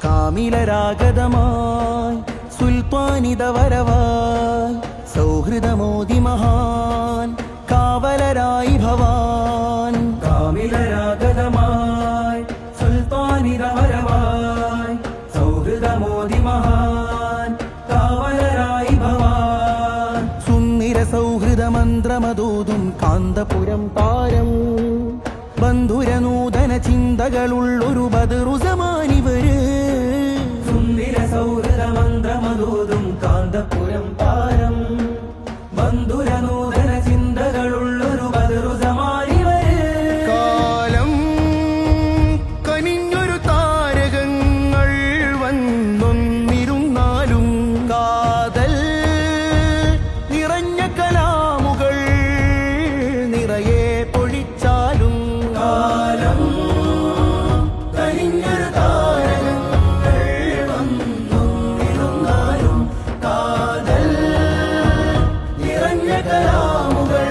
കാമിലരാഗതമായി സുൽത്താനിത വരവായി സൗഹൃദമോദി മഹാൻ കാവലരായി ഭവാൻ. കാമിലരാഗതമായി സുൽത്താനിത വരവായി സൗഹൃദമോദി മഹാൻ കാവലരായി ഭവാൻ. സുന്ദര സൗഹൃദ മന്ത്രമതൂതും കാന്തപുരം താരം ബന്ധുരനൂതന ചിന്തകളുള്ളൊരു ബദറുസമാനിവര്. സുന്ദര സൗഹൃദ മന്ത്രമതൂതും കാന്തപുരം താരം ബന്ധുരനൂതന ചിന്തകളുള്ളൊരു ബദറുസമാനിവര്. കാലം കനിഞ്ഞൊരു താരകങ്ങൾ വന്നൊന്നിരുന്നാലും കാതൽ നിറഞ്ഞ കലാമുകൾ നിറയെ പൊഴിച്ചാലും. കാലം കനിഞ്ഞൊരു താരകങ്ങൾ വന്നൊന്നിരുന്നാലും കാതൽ നിറഞ്ഞ കലാമുകൾ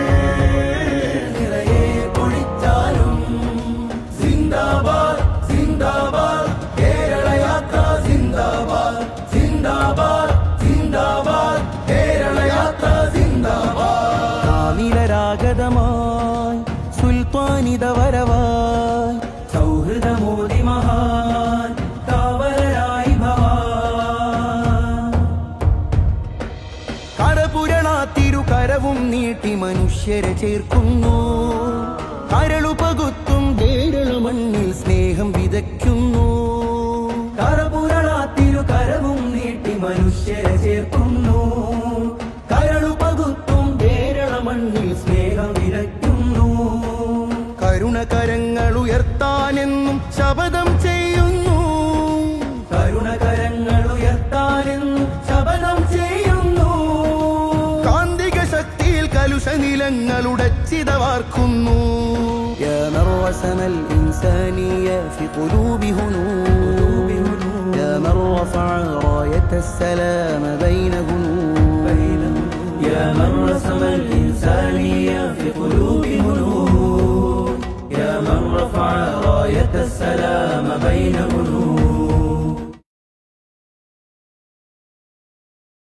നിറയെ പൊഴിച്ചാലും. സിന്ദാബാദ് സിന്ദാബാദ് കേരള യാത്ര സിന്ദാബാദ് സിന്ദാബാദ് സിന്ദാബാദ് കേരള യാത്ര സിന്ദാബാദ്. കാമിലരാഗതമായി സുൽത്താനിത വരവായി സൗഹൃദമോദി മഹാൻ കാവലരായി ഭവാൻ. കരപുരണാത്തിരുകരവും നീട്ടി മനുഷ്യരെ ചേർക്കുന്നു. കരളു പകുത്തും കേരള മണ്ണിൽ സ്നേഹം വിതയ്ക്കുന്നു. കരപുരണാത്തിരുകരവും നീട്ടി മനുഷ്യരെ ചേർക്കുന്നു. കരളു പകുത്തും കേരള മണ്ണിൽ സ്നേഹം വിതയ്ക്കുന്നു. കരുണകരങ്ങൾ ഉയർത്താനെന്നും ശപഥം ചെയ്യുന്നു. കരുണകരങ്ങൾ ഉയർത്താനെന്നും ശപഥം ചെയ്യുന്നു. കാന്തിക ശക്തിയിൽ കലുഷ നിലങ്ങളുടച്ചിതവാർക്കുന്നു. يا مرسم الإنسانية في قلوب هنود يا من رفع راية السلام بين هنود يا من رسم الإنسانية في قلوب هنود يا من رفع راية السلام بين هنود.